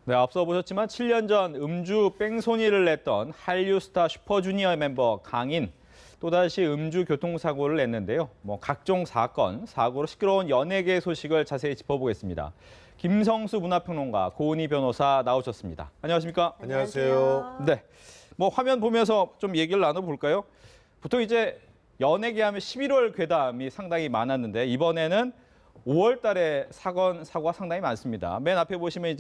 네, 앞서 보셨지만 7년 전 음주 뺑소니를 냈던 한류 스타 슈퍼주니어 멤버 강인 또다시 음주 교통사고를 냈는데요. 각종 사고로 시끄러운 연예계 소식을 자세히 짚어보겠습니다. 김성수 문화평론가, 고은희 변호사 나오셨습니다. 안녕하십니까? 안녕하세요. 네, 화면 보면서 좀 얘기를 나눠볼까요? 보통 이제 연예계 하면 11월 괴담이 상당히 많았는데 이번에는 5월 달에 사고가 상당히 많습니다. 맨 앞에 보시면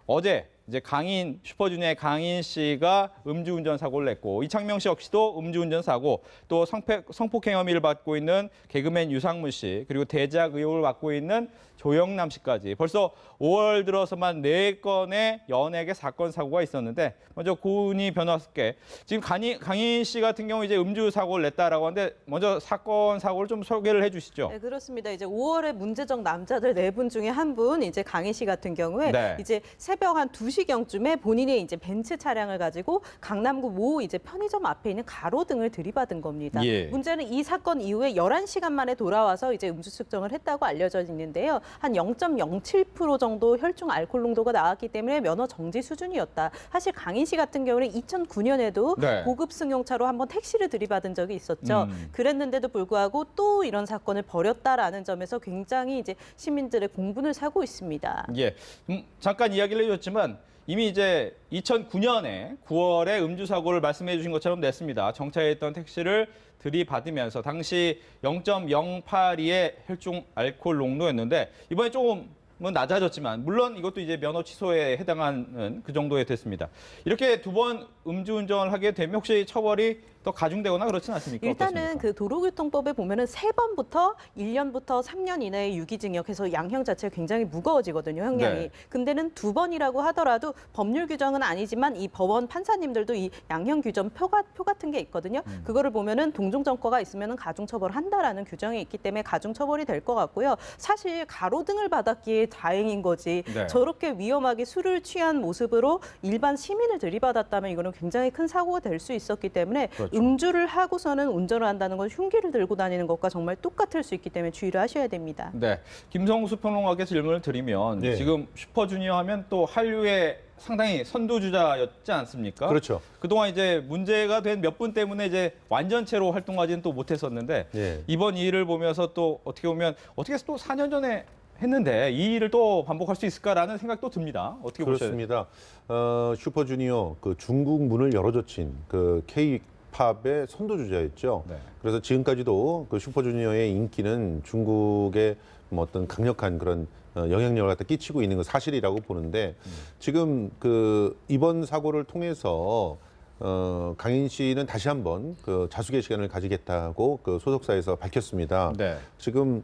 어제 강인 슈퍼주니어의 강인 씨가 음주운전 사고를 냈고 이창명 씨 역시도 음주운전 사고, 또 성폭행 혐의를 받고 있는 개그맨 유상무 씨, 그리고 대작 의혹을 받고 있는 조영남 씨까지 벌써 5월 들어서만 4건의 연예계 사건 사고가 있었는데, 먼저 고은희 변호사께 지금 강인 씨 같은 경우 음주 사고를 냈다라고 하는데 먼저 사고를 좀 소개를 해주시죠. 네, 그렇습니다. 5월에 문제적 남자들 4분 중에 한 분, 강인 씨 같은 경우에 네. 새벽 한 2시경쯤에 본인이 벤츠 차량을 가지고 강남구 모 편의점 앞에 있는 가로등을 들이받은 겁니다. 예. 문제는 이 사건 이후에 11시간 만에 돌아와서 음주 측정을 했다고 알려져 있는데요. 한 0.07% 정도 혈중 알코올 농도가 나왔기 때문에 면허 정지 수준이었다. 사실 강인 씨 같은 경우는 2009년에도 네. 고급 승용차로 한번 택시를 들이받은 적이 있었죠. 그랬는데도 불구하고 또 이런 사건을 벌였다라는 점에서 굉장히 시민들의 공분을 사고 있습니다. 예, 잠깐 이야기를 해줬지만 이미 2009년에 9월에 음주 사고를 말씀해 주신 것처럼 냈습니다. 정차해 있던 택시를 들이받으면서 당시 0.082의 혈중 알코올 농도였는데 이번에 조금은 낮아졌지만 물론 이것도 면허 취소에 해당하는 그 정도에 됐습니다. 이렇게 2번 음주운전을 하게 되면 혹시 처벌이 더 가중되거나 그렇진 않습니까? 일단은 어떻습니까? 그 도로교통법에 보면은 3번부터 1년부터 3년 이내의 유기징역해서 양형 자체가 굉장히 무거워지거든요, 형량이. 네. 근데는 2번이라고 하더라도 법률 규정은 아니지만 이 법원 판사님들도 이 양형 규정 표 같은 게 있거든요. 그거를 보면은 동종점거가 있으면은 가중처벌한다라는 규정이 있기 때문에 가중처벌이 될 것 같고요. 사실 가로등을 받았기에 다행인 거지. 네. 저렇게 위험하게 술을 취한 모습으로 일반 시민을 들이받았다면 이거는 굉장히 큰 사고가 될 수 있었기 때문에 그렇죠. 음주를 하고서는 운전을 한다는 건 흉기를 들고 다니는 것과 정말 똑같을 수 있기 때문에 주의를 하셔야 됩니다. 네, 김성수 평론가께 질문을 드리면 네. 지금 슈퍼주니어 하면 또 한류의 상당히 선두주자였지 않습니까? 그렇죠. 그동안 문제가 된 몇 분 때문에 완전체로 활동하지는 또 못했었는데 예. 이번 이 일을 보면서 또 어떻게 보면 또 4년 전에 했는데 이 일을 또 반복할 수 있을까라는 생각도 듭니다. 어떻게 보셔요? 그렇습니다. 슈퍼주니어 중국 문을 열어젖힌 K-팝의 선두주자였죠. 네. 그래서 지금까지도 슈퍼주니어의 인기는 중국의 어떤 강력한 그런 영향력을 갖다 끼치고 있는 건 사실이라고 보는데 지금 이번 사고를 통해서 강인 씨는 다시 한번 자숙의 시간을 가지겠다고 소속사에서 밝혔습니다. 네. 지금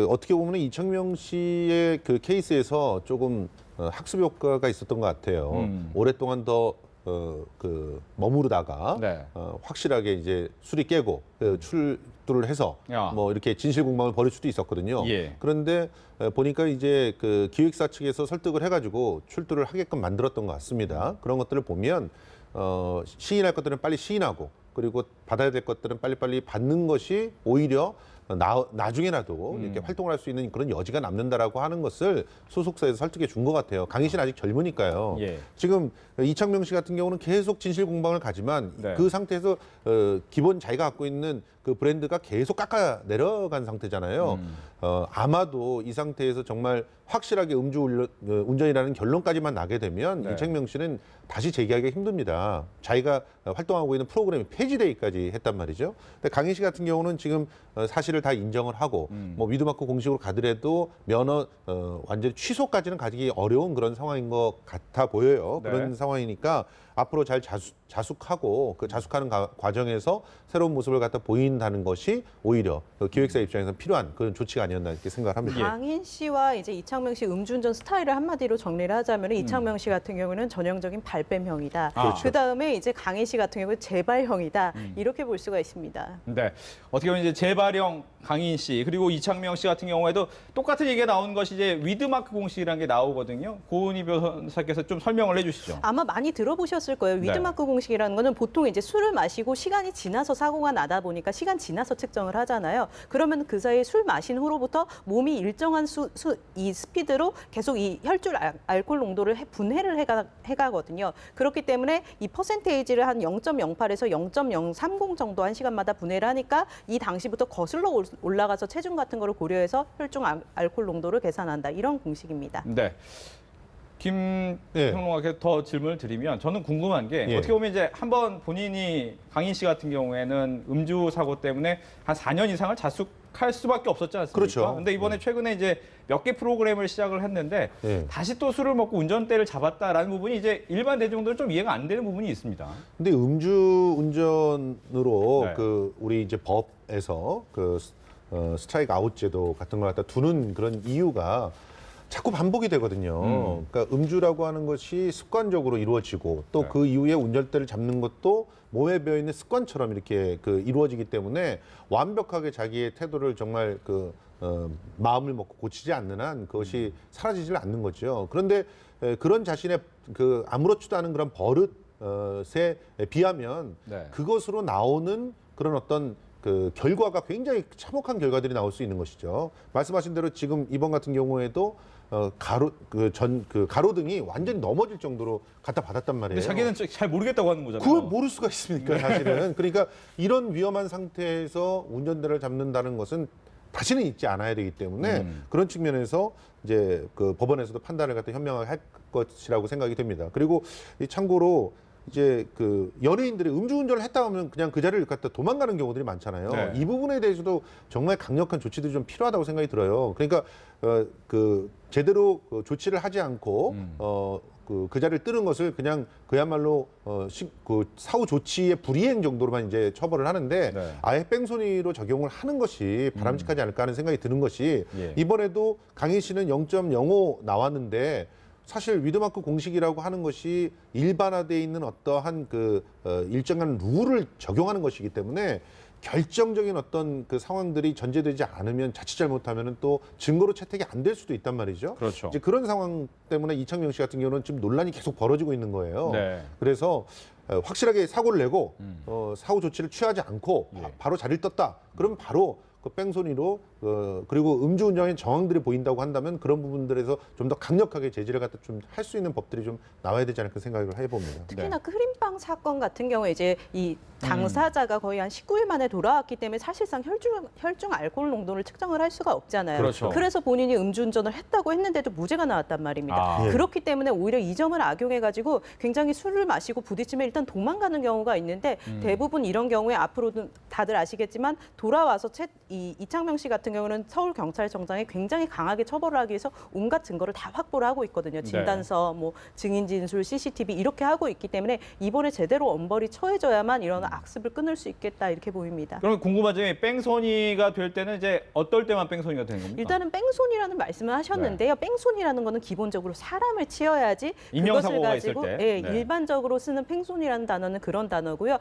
어떻게 보면 이창명 씨의 케이스에서 조금 학습 효과가 있었던 것 같아요. 오랫동안 더 머무르다가 네. 확실하게 술이 깨고 출두를 해서 야. 이렇게 진실공방을 벌일 수도 있었거든요. 예. 그런데 보니까 기획사 측에서 설득을 해가지고 출두를 하게끔 만들었던 것 같습니다. 그런 것들을 보면 시인할 것들은 빨리 시인하고 그리고 받아야 될 것들은 빨리빨리 받는 것이 오히려 나중에라도 이렇게 활동을 할 수 있는 그런 여지가 남는다라고 하는 것을 소속사에서 설득해 준 것 같아요. 강인 씨는 아직 젊으니까요. 예. 지금 이창명 씨 같은 경우는 계속 진실 공방을 가지만 네. 그 상태에서 기본 자기가 갖고 있는 그 브랜드가 계속 깎아 내려간 상태잖아요. 아마도 이 상태에서 정말 확실하게 운전이라는 결론까지만 나게 되면 네. 이창명 씨는 다시 재기하기가 힘듭니다. 자기가 활동하고 있는 프로그램이 폐지되기까지 했단 말이죠. 근데 강인 씨 같은 경우는 지금 사실을 다 인정을 하고 위드마크 공식으로 가더라도 면허 완전히 취소까지는 가지기 어려운 그런 상황인 것 같아 보여요. 네. 그런 상황이니까 앞으로 잘 자숙하고 자숙하는 과정에서 새로운 모습을 갖다 보인다는 것이 오히려 기획사 입장에서 필요한 그런 조치가 아니었나 이렇게 생각을 합니다. 강인 씨와 이창명 씨 음주운전 스타일을 한마디로 정리를 하자면 이창명 씨 같은 경우는 전형적인 발뺌형이다. 그렇죠. 그다음에 강인 씨 같은 경우는 재발형이다. 이렇게 볼 수가 있습니다. 네, 어떻게 보면 재발형 강인 씨 그리고 이창명 씨 같은 경우에도 똑같은 얘기가 나오는 것이 위드마크 공식이라는 게 나오거든요. 고은희 변호사께서 좀 설명을 해주시죠. 아마 많이 들어보셨을 거예요. 네. 위드마크 공식이라는 거는 보통 이제 술을 마시고 시간이 지나서 사고가 나다 보니까 시간 지나서 측정을 하잖아요. 그러면 그 사이에 술 마신 후로부터 몸이 일정한 이 스피드로 계속 이 혈중 알코올 농도를 분해를 해가거든요. 그렇기 때문에 이 퍼센테이지를 한 0.08에서 0.030 정도 한 시간마다 분해를 하니까 이 당시부터 거슬러 올라가서 체중 같은 거를 고려해서 혈중 알코올 농도를 계산한다. 이런 공식입니다. 네. 김 예. 평론가께 더 질문을 드리면 저는 궁금한 게 예. 어떻게 보면 이제 한번 본인이 강인 씨 같은 경우에는 음주 사고 때문에 한 4년 이상을 자숙할 수밖에 없었지 않습니까? 그렇죠. 근데 이번에 최근에 이제 몇 개 프로그램을 시작을 했는데 예. 다시 또 술을 먹고 운전대를 잡았다라는 부분이 이제 일반 대중들은 좀 이해가 안 되는 부분이 있습니다. 근데 음주 운전으로 네. 그 우리 이제 법에서 그 스트라이크 아웃 제도 같은 걸 갖다 두는 그런 이유가 자꾸 반복이 되거든요. 그러니까 음주라고 하는 것이 습관적으로 이루어지고 또 네. 그 이후에 운전대를 잡는 것도 몸에 배어 있는 습관처럼 이렇게 그 이루어지기 때문에 완벽하게 자기의 태도를 정말 마음을 먹고 고치지 않는 한 그것이 사라지질 않는 거죠. 그런데 그런 자신의 그 아무렇지도 않은 그런 버릇에 비하면 네. 그것으로 나오는 그런 어떤 그 결과가 굉장히 참혹한 결과들이 나올 수 있는 것이죠. 말씀하신 대로 지금 이번 같은 경우에도 가로등이 완전히 넘어질 정도로 갖다 받았단 말이에요. 근데 자기는 잘 모르겠다고 하는 거잖아요. 그걸 모를 수가 있습니까, 사실은. 그러니까 이런 위험한 상태에서 운전대를 잡는다는 것은 다시는 있지 않아야 되기 때문에 그런 측면에서 이제 그 법원에서도 판단을 갖다 현명하게 할 것이라고 생각이 됩니다. 그리고 참고로 이제 그 연예인들이 음주운전을 했다 하면 그냥 그 자리를 갖다 도망가는 경우들이 많잖아요. 네. 이 부분에 대해서도 정말 강력한 조치들이 좀 필요하다고 생각이 들어요. 그러니까 그 제대로 조치를 하지 않고 그 자리를 뜨는 것을 그냥 그야말로 그 사후 조치의 불이행 정도로만 이제 처벌을 하는데 네. 아예 뺑소니로 적용을 하는 것이 바람직하지 않을까 하는 생각이 드는 것이 예. 이번에도 강인 씨는 0.05 나왔는데 사실 위드마크 공식이라고 하는 것이 일반화되어 있는 어떠한 일정한 룰을 적용하는 것이기 때문에 결정적인 어떤 그 상황들이 전제되지 않으면 자칫 잘못하면 또 증거로 채택이 안 될 수도 있단 말이죠. 그렇죠. 이제 그런 상황 때문에 이창명 씨 같은 경우는 지금 논란이 계속 벌어지고 있는 거예요. 네. 그래서 확실하게 사고를 내고 사후 조치를 취하지 않고 예. 바로 자리를 떴다. 그러면 바로 그 뺑소니로 그리고 음주운전의 정황들이 보인다고 한다면 그런 부분들에서 좀 더 강력하게 제재를 갖다 좀 할 수 있는 법들이 좀 나와야 되지 않을까 생각을 해봅니다. 특히나 그 흐림빵 사건 같은 경우에 이제 이 당사자가 거의 한 19일 만에 돌아왔기 때문에 사실상 혈중 알코올 농도를 측정을 할 수가 없잖아요. 그렇죠. 그래서 본인이 음주운전을 했다고 했는데도 무죄가 나왔단 말입니다. 아. 예. 그렇기 때문에 오히려 이 점을 악용해가지고 굉장히 술을 마시고 부딪히면 일단 도망가는 경우가 있는데 대부분 이런 경우에 앞으로도 다들 아시겠지만 돌아와서 이창명 씨 같은 경우는 서울경찰청장에 굉장히 강하게 처벌을 하기 위해서 온갖 증거를 다 확보를 하고 있거든요. 진단서, 뭐 증인 진술, CCTV 이렇게 하고 있기 때문에 이번에 제대로 엄벌이 처해져야만 이런 악습을 끊을 수 있겠다 이렇게 보입니다. 그럼 궁금한 점이 뺑소니가 될 때는 이제 어떨 때만 뺑소니가 되는 겁니까? 일단은 뺑소니라는 말씀을 하셨는데요. 뺑소니라는 거는 기본적으로 사람을 치어야지 그것을 인명사고가 가지고 있을 때. 네. 일반적으로 쓰는 팽손이라는 단어는 그런 단어고요.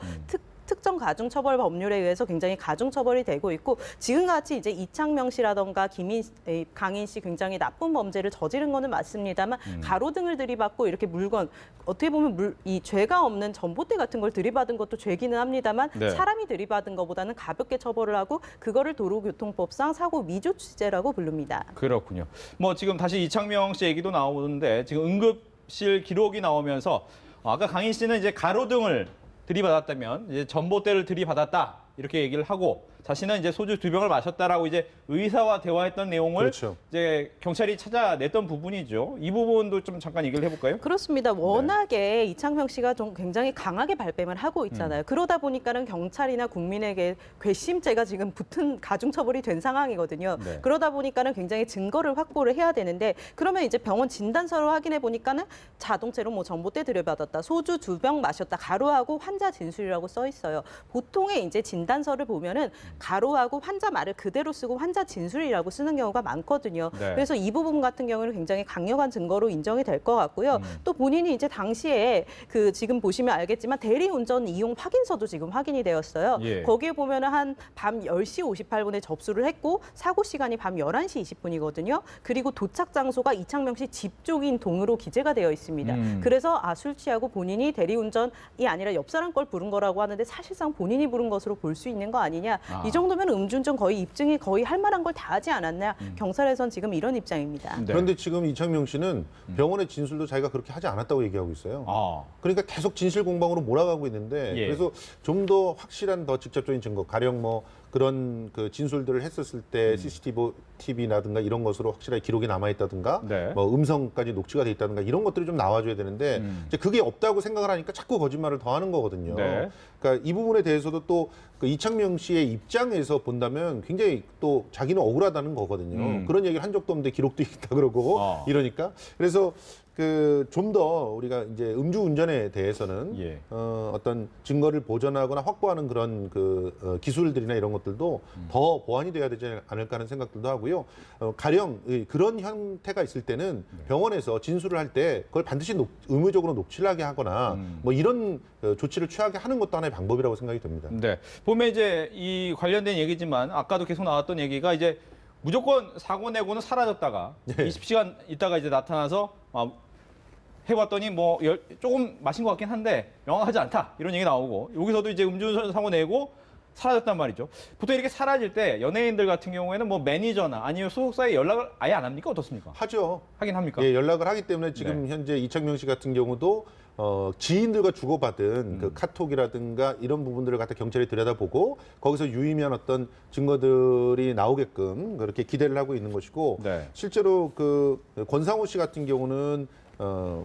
특정 가중처벌 법률에 의해서 굉장히 가중처벌이 되고 있고 지금같이 이제 이창명 씨라던가 강인 씨 굉장히 나쁜 범죄를 저지른 거는 맞습니다만 가로등을 들이받고 이렇게 물건 어떻게 보면 이 죄가 없는 전봇대 같은 걸 들이받은 것도 죄기는 합니다만 네. 사람이 들이받은 것보다는 가볍게 처벌을 하고 그거를 도로교통법상 사고 미조치죄라고 부릅니다. 그렇군요. 뭐 지금 다시 이창명 씨 얘기도 나오는데 지금 응급실 기록이 나오면서 아까 강인 씨는 이제 가로등을 들이받았다면 이제 전봇대를 들이받았다 이렇게 얘기를 하고 자신은 이제 소주 2병을 마셨다라고 이제 의사와 대화했던 내용을 그렇죠. 이제 경찰이 찾아냈던 부분이죠. 이 부분도 좀 잠깐 얘기를 해볼까요? 그렇습니다. 워낙에 이창명 씨가 좀 굉장히 강하게 발뺌을 하고 있잖아요. 그러다 보니까는 경찰이나 국민에게 괘씸죄가 지금 붙은 가중처벌이 된 상황이거든요. 네. 그러다 보니까는 굉장히 증거를 확보를 해야 되는데 그러면 이제 병원 진단서를 확인해 보니까는 자동차로 뭐 전봇대 들여받았다, 소주 2병 마셨다, 가로하고 환자 진술이라고 써 있어요. 보통의 이제 진단 진단서를 보면은 가로하고 환자 말을 그대로 쓰고 환자 진술이라고 쓰는 경우가 많거든요. 네. 그래서 이 부분 같은 경우는 굉장히 강력한 증거로 인정이 될 것 같고요. 또 본인이 이제 당시에 그 지금 보시면 알겠지만 대리운전 이용 확인서도 지금 확인이 되었어요. 예. 거기에 보면은 한 밤 10시 58분에 접수를 했고 사고 시간이 밤 11시 20분이거든요. 그리고 도착 장소가 이창명 씨 집 쪽인 동으로 기재가 되어 있습니다. 그래서 술 취하고 본인이 대리운전이 아니라 옆 사람 걸 부른 거라고 하는데 사실상 본인이 부른 것으로 볼 수 있는 거 아니냐. 이 정도면 음주운전 거의 입증이 거의 할 만한 걸 다 하지 않았냐. 경찰에선 지금 이런 입장입니다. 네. 그런데 지금 이창명 씨는 병원의 진술도 자기가 그렇게 하지 않았다고 얘기하고 있어요. 아. 그러니까 계속 진실 공방으로 몰아가고 있는데 예. 그래서 좀 더 확실한 더 직접적인 증거, 가령 뭐 그런 그 진술들을 했었을 때 CCTV라든가 이런 것으로 확실하게 기록이 남아 있다든가 네. 뭐 음성까지 녹취가 돼 있다든가 이런 것들이 좀 나와줘야 되는데 이제 그게 없다고 생각을 하니까 자꾸 거짓말을 더 하는 거거든요. 네. 그러니까 이 부분에 대해서도 또 그 이창명 씨의 입장에서 본다면 굉장히 또 자기는 억울하다는 거거든요. 그런 얘기를 한 적도 없는데 기록도 있다 그러고 이러니까 그래서 그 좀 더 우리가 이제 음주운전에 대해서는 예. 어떤 증거를 보존하거나 확보하는 그런 그 기술들이나 이런 것들도 더 보완이 돼야 되지 않을까 하는 생각들도 하고요. 가령 그런 형태가 있을 때는 병원에서 진술을 할 때 그걸 반드시 의무적으로 녹취를 하게 하거나 뭐 이런 조치를 취하게 하는 것도 하나의 방법이라고 생각이 됩니다. 네. 보면 이제 이 관련된 얘기지만 아까도 계속 나왔던 얘기가 이제 무조건 사고 내고는 사라졌다가 20시간 있다가 이제 나타나서 해봤더니 뭐 조금 마신 것 같긴 한데 명확하지 않다 이런 얘기 나오고 여기서도 이제 음주운전 사고 내고 사라졌단 말이죠. 보통 이렇게 사라질 때 연예인들 같은 경우에는 뭐 매니저나 아니면 소속사에 연락을 아예 안 합니까? 어떻습니까? 하죠. 하긴 합니까? 예, 연락을 하기 때문에 지금 현재 이창명 씨 같은 경우도 지인들과 주고받은 그 카톡이라든가 이런 부분들을 갖다 경찰이 들여다보고 거기서 유의미한 어떤 증거들이 나오게끔 그렇게 기대를 하고 있는 것이고 네. 실제로 그 권상우 씨 같은 경우는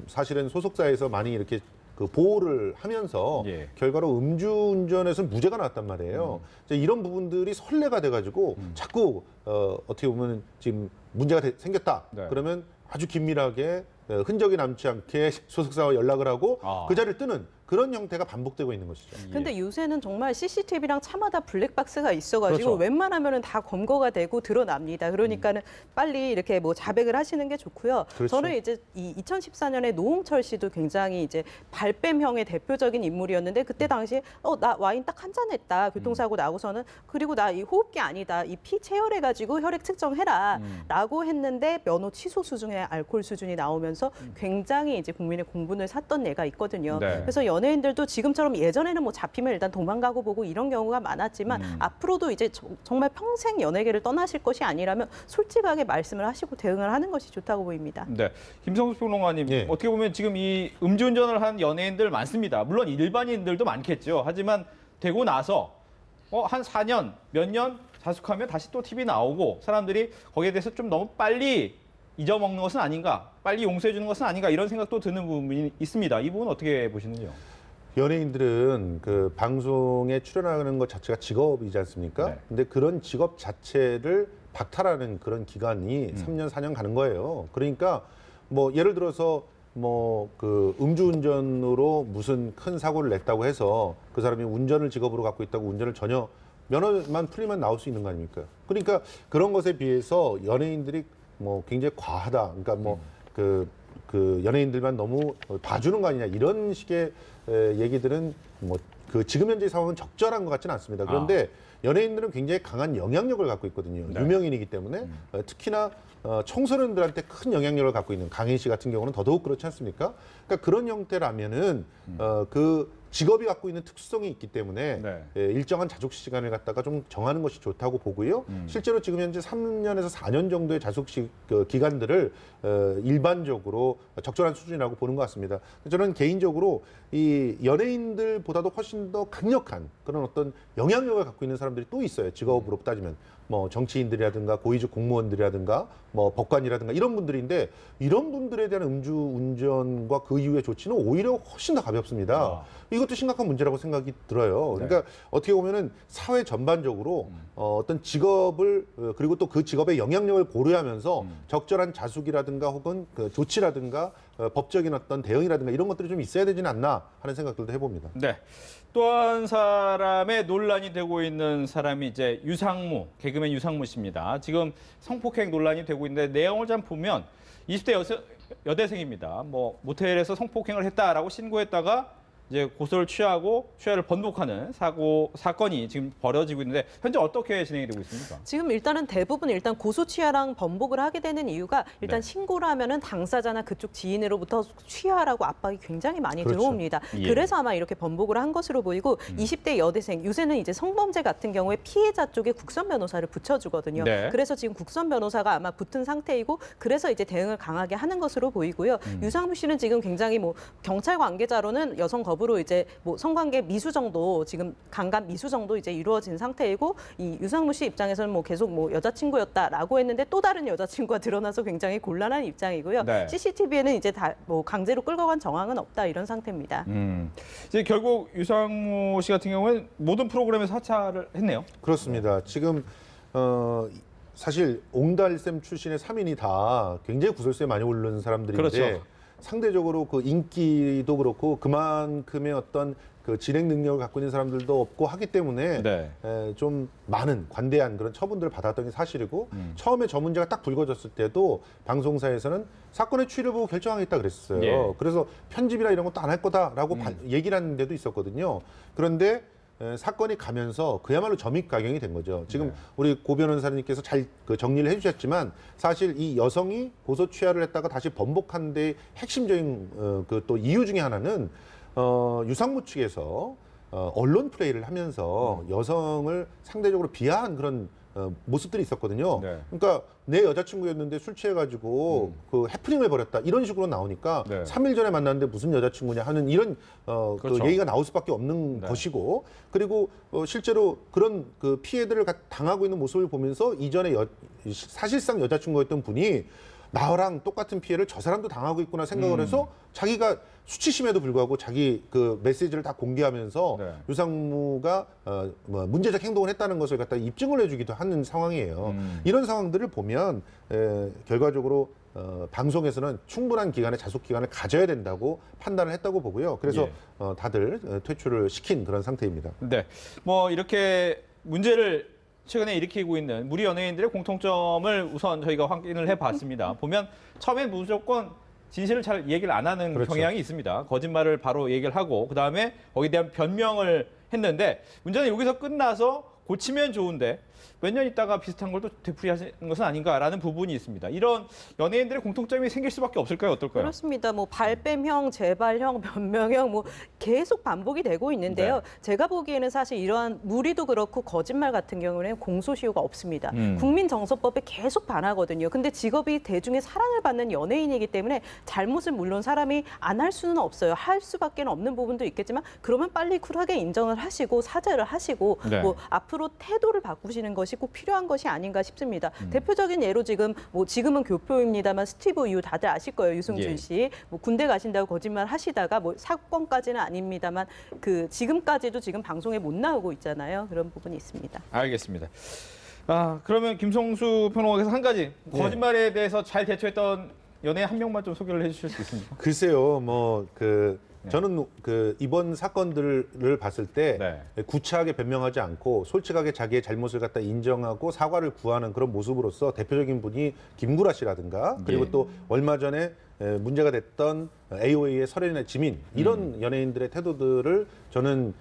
사실은 소속사에서 많이 이렇게 그 보호를 하면서 예. 결과로 음주운전에서 무죄가 나왔단 말이에요. 이제 이런 부분들이 선례가 돼가지고 자꾸 어떻게 보면 지금 문제가 생겼다. 네. 그러면 아주 긴밀하게 흔적이 남지 않게 소속사와 연락을 하고 그 자리를 뜨는 그런 형태가 반복되고 있는 것이죠. 근데 요새는 정말 CCTV랑 차마다 블랙박스가 있어가지고 그렇죠. 웬만하면은 다 검거가 되고 드러납니다. 그러니까는 빨리 이렇게 뭐 자백을 하시는 게 좋고요. 그렇죠. 저는 이제 이 2014년에 노홍철 씨도 굉장히 이제 발뺌형의 대표적인 인물이었는데 그때 당시에 나 와인 딱 한 잔 했다 교통사고 나고서는 그리고 나 이 호흡기 아니다 이 피 체열해가지고 혈액 측정해라라고 했는데 면허 취소 수준의 알코올 수준이 나오면서 굉장히 이제 국민의 공분을 샀던 예가 있거든요. 네. 그래서 연예인들도 지금처럼 예전에는 뭐 잡히면 일단 도망가고 보고 이런 경우가 많았지만 앞으로도 이제 정말 평생 연예계를 떠나실 것이 아니라면 솔직하게 말씀을 하시고 대응을 하는 것이 좋다고 보입니다. 네. 김성수 평론가님, 예. 어떻게 보면 지금 이 음주운전을 한 연예인들 많습니다. 물론 일반인들도 많겠죠. 하지만 되고 나서 한 4년, 몇 년 자숙하면 다시 또 TV 나오고 사람들이 거기에 대해서 좀 너무 빨리 잊어먹는 것은 아닌가, 빨리 용서해 주는 것은 아닌가 이런 생각도 드는 부분이 있습니다. 이 부분 어떻게 보시는지요? 연예인들은 그 방송에 출연하는 것 자체가 직업이지 않습니까? 네. 근데 그런 직업 자체를 박탈하는 그런 기간이 3년, 4년 가는 거예요. 그러니까 뭐 예를 들어서 뭐 그 음주운전으로 무슨 큰 사고를 냈다고 해서 그 사람이 운전을 직업으로 갖고 있다고 운전을 전혀 면허만 풀리면 나올 수 있는 거 아닙니까? 그러니까 그런 것에 비해서 연예인들이 뭐 굉장히 과하다. 그러니까 뭐 그 연예인들만 너무 봐주는 거 아니냐 이런 식의 얘기들은 뭐 그 지금 현재 상황은 적절한 것 같지는 않습니다. 그런데 연예인들은 굉장히 강한 영향력을 갖고 있거든요. 네. 유명인이기 때문에 특히나 청소년들한테 큰 영향력을 갖고 있는 강인 씨 같은 경우는 더더욱 그렇지 않습니까? 그러니까 그런 형태라면은 그 직업이 갖고 있는 특수성이 있기 때문에 네. 일정한 자숙 시간을 갖다가 좀 정하는 것이 좋다고 보고요. 실제로 지금 현재 3년에서 4년 정도의 자숙 기간들을 일반적으로 적절한 수준이라고 보는 것 같습니다. 저는 개인적으로 이 연예인들보다도 훨씬 더 강력한 그런 어떤 영향력을 갖고 있는 사람들이 또 있어요. 직업으로 따지면 뭐 정치인들이라든가 고위직 공무원들이라든가 뭐 법관이라든가 이런 분들인데 이런 분들에 대한 음주운전과 그 이후의 조치는 오히려 훨씬 더 가볍습니다. 이것도 심각한 문제라고 생각이 들어요. 그러니까 어떻게 보면은 사회 전반적으로 어떤 직업을 그리고 또 그 직업의 영향력을 고려하면서 적절한 자숙이라든가 혹은 그 조치라든가 법적인 어떤 대응이라든가 이런 것들이 좀 있어야 되지는 않나 하는 생각들도 해봅니다. 네. 또 한 사람의 논란이 되고 있는 사람이 이제 유상무, 개그맨 유상무 씨입니다. 지금 성폭행 논란이 되고 있는데 내용을 좀 보면 20대 여대생입니다. 뭐 모텔에서 성폭행을 했다라고 신고했다가 이제 고소를 취하고 취하를 번복하는 사건이 지금 벌어지고 있는데 현재 어떻게 진행이 되고 있습니까? 지금 일단은 대부분 일단 고소 취하랑 번복을 하게 되는 이유가 일단 네. 신고를 하면은 당사자나 그쪽 지인으로부터 취하라고 압박이 굉장히 많이 그렇죠. 들어옵니다. 예. 그래서 아마 이렇게 번복을 한 것으로 보이고 20대 여대생 요새는 이제 성범죄 같은 경우에 피해자 쪽에 국선 변호사를 붙여주거든요. 네. 그래서 지금 국선 변호사가 아마 붙은 상태이고 그래서 이제 대응을 강하게 하는 것으로 보이고요. 유상무 씨는 지금 굉장히 뭐 경찰 관계자로는 여성 거부로 이제 뭐 성관계 미수 정도 지금 강간 미수 정도 이제 이루어진 상태이고 이 유상무 씨 입장에서는 뭐 계속 뭐 여자친구였다라고 했는데 또 다른 여자친구가 드러나서 굉장히 곤란한 입장이고요. 네. CCTV에는 이제 다 뭐 강제로 끌고 간 정황은 없다 이런 상태입니다. 이제 결국 유상무 씨 같은 경우는 모든 프로그램에서 하차를 했네요. 그렇습니다. 지금 사실 옹달샘 출신의 3인이 다 굉장히 구설수에 많이 오르는 사람들인데 그렇죠. 상대적으로 그 인기도 그렇고 그만큼의 어떤 그 진행 능력을 갖고 있는 사람들도 없고 하기 때문에 네. 좀 많은 관대한 그런 처분들을 받았던 게 사실이고 처음에 저 문제가 딱 불거졌을 때도 방송사에서는 사건의 추이를 보고 결정하겠다 그랬어요. 예. 그래서 편집이나 이런 것도 안 할 거다라고 얘기를 하는 데도 있었거든요. 그런데 사건이 가면서 그야말로 점입가경이 된 거죠. 지금 우리 고 변호사님께서 잘 그 정리를 해주셨지만 사실 이 여성이 고소 취하를 했다가 다시 번복한 데 핵심적인 그 또 이유 중에 하나는 유상무 측에서 언론 플레이를 하면서 여성을 상대적으로 비하한 그런 모습들이 있었거든요. 네. 그러니까 내 여자친구였는데 술 취해가지고 그 해프닝을 벌였다 이런 식으로 나오니까 네. 3일 전에 만났는데 무슨 여자친구냐 하는 이런 그렇죠. 그 얘기가 나올 수밖에 없는 네. 것이고 그리고 실제로 그런 그 피해들을 당하고 있는 모습을 보면서 이전에 사실상 여자친구였던 분이 나랑 똑같은 피해를 저 사람도 당하고 있구나 생각을 해서 자기가 수치심에도 불구하고 자기 그 메시지를 다 공개하면서 네. 유상무가 뭐 문제적 행동을 했다는 것을 갖다 입증을 해주기도 하는 상황이에요. 이런 상황들을 보면 결과적으로 방송에서는 충분한 기간의 자숙 기간을 가져야 된다고 판단을 했다고 보고요. 그래서 예. 다들 퇴출을 시킨 그런 상태입니다. 네. 뭐 이렇게 문제를 최근에 일으키고 있는 무리 연예인들의 공통점을 우선 저희가 확인을 해봤습니다. 보면 처음엔 무조건 진실을 잘 얘기를 안 하는 그렇죠. 경향이 있습니다. 거짓말을 바로 얘기를 하고 그다음에 거기에 대한 변명을 했는데 문제는 여기서 끝나서 고치면 좋은데 몇 년 있다가 비슷한 걸 또 되풀이하시는 것은 아닌가라는 부분이 있습니다. 이런 연예인들의 공통점이 생길 수밖에 없을까요? 어떨까요? 그렇습니다. 뭐 발뺌형, 재발형, 변명형 뭐 계속 반복이 되고 있는데요. 네. 제가 보기에는 사실 이러한 무리도 그렇고 거짓말 같은 경우는 공소시효가 없습니다. 음. 국민정서법에 계속 반하거든요. 근데 직업이 대중의 사랑을 받는 연예인이기 때문에 잘못을 물론 사람이 안 할 수는 없어요. 할 수밖에 없는 부분도 있겠지만 그러면 빨리 쿨하게 인정을 하시고 사죄를 하시고 네. 뭐 앞으로 태도를 바꾸시는 것이 꼭 필요한 것이 아닌가 싶습니다. 대표적인 예로 지금은 교포입니다만 스티브 유 다들 아실 거예요. 유승준 예. 씨. 뭐 군대 가신다고 거짓말 하시다가 뭐 사건까지는 아닙니다만 그 지금까지도 지금 방송에 못 나오고 있잖아요. 그런 부분이 있습니다. 알겠습니다. 그러면 김성수 평론가께서 한 가지 거짓말에 대해서 잘 대처했던 연예인 한 명만 좀 소개를 해주실 수 있습니까? 글쎄요, 저는 그 이번 사건들을 봤을 때 네. 구차하게 변명하지 않고 솔직하게 자기의 잘못을 갖다 인정하고 사과를 구하는 그런 모습으로서 대표적인 분이 김구라 씨라든가 그리고 예. 또 얼마 전에 문제가 됐던 AOA의 설현이나 지민 이런 연예인들의 태도들을 저는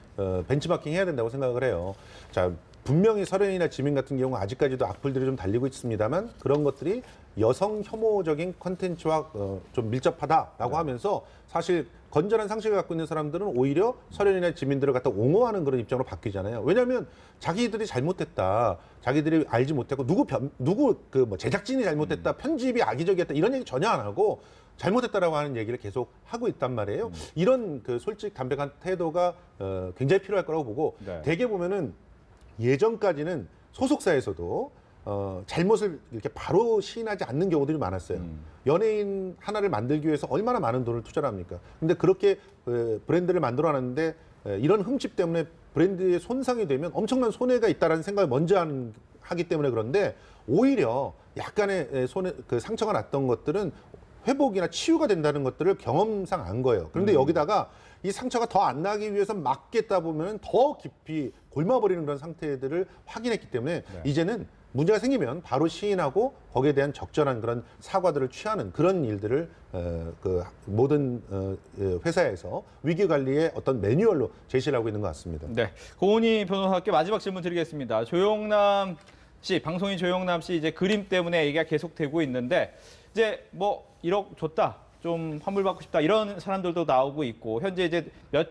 벤치마킹 해야 된다고 생각을 해요. 자, 분명히 설현이나 지민 같은 경우 아직까지도 악플들이 좀 달리고 있습니다만 그런 것들이 여성 혐오적인 컨텐츠와 좀 밀접하다라고 하면서 사실 건전한 상식을 갖고 있는 사람들은 오히려 설현이나 지민들을 갖다 옹호하는 그런 입장으로 바뀌잖아요. 왜냐하면 자기들이 잘못했다, 자기들이 알지 못했고 누구 뭐 제작진이 잘못했다, 편집이 악의적이었다 이런 얘기 전혀 안 하고 잘못했다라고 하는 얘기를 계속 하고 있단 말이에요. 이런 그 솔직 담백한 태도가 굉장히 필요할 거라고 보고 네. 대개 보면은 예전까지는 소속사에서도 잘못을 이렇게 바로 시인하지 않는 경우들이 많았어요. 연예인 하나를 만들기 위해서 얼마나 많은 돈을 투자를 합니까? 근데 그렇게 브랜드를 만들어놨는데 이런 흠집 때문에 브랜드의 손상이 되면 엄청난 손해가 있다라는 생각을 먼저 하기 때문에 그런데 오히려 약간의 상처가 났던 것들은 회복이나 치유가 된다는 것들을 경험상 안 거예요. 그런데 여기다가 이 상처가 더 안 나기 위해서 막겠다 보면 더 깊이 골마버리는 그런 상태들을 확인했기 때문에 이제는 문제가 생기면 바로 시인하고 거기에 대한 적절한 그런 사과들을 취하는 그런 일들을 그 모든 회사에서 위기 관리의 어떤 매뉴얼로 제시를 하고 있는 것 같습니다. 네, 고은희 변호사께 마지막 질문 드리겠습니다. 조영남 씨, 방송인 조영남 씨 이제 그림 때문에 얘기가 계속되고 있는데 이제 뭐 1억 줬다, 좀 환불 받고 싶다 이런 사람들도 나오고 있고 현재 이제 몇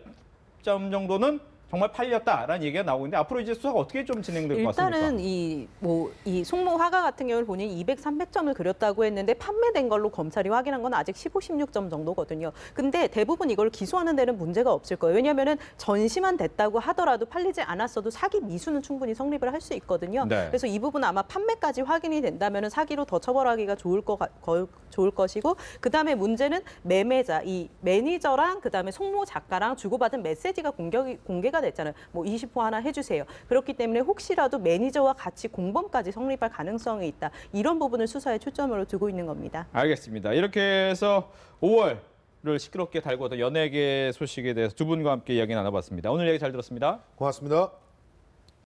점 정도는 정말 팔렸다라는 얘기가 나오고 있는데 앞으로 이제 수사가 어떻게 좀 진행될 것 같습니까? 일단은 이 송모 화가 같은 경우를 보니 200, 300점을 그렸다고 했는데 판매된 걸로 검찰이 확인한 건 아직 15, 16점 정도거든요. 근데 대부분 이걸 기소하는 데는 문제가 없을 거예요. 왜냐하면은 전시만 됐다고 하더라도 팔리지 않았어도 사기 미수는 충분히 성립을 할 수 있거든요. 네. 그래서 이 부분 아마 판매까지 확인이 된다면은 사기로 더 처벌하기가 좋을 것이고 그다음에 문제는 매매자, 이 매니저랑 그다음에 송모 작가랑 주고받은 메시지가 공개가 됐잖아요. 뭐 20호 하나 해주세요. 그렇기 때문에 혹시라도 매니저와 같이 공범까지 성립할 가능성이 있다. 이런 부분을 수사에 초점으로 두고 있는 겁니다. 알겠습니다. 이렇게 해서 5월을 시끄럽게 달구었던 연예계 소식에 대해서 두 분과 함께 이야기 나눠봤습니다. 오늘 얘기 잘 들었습니다. 고맙습니다.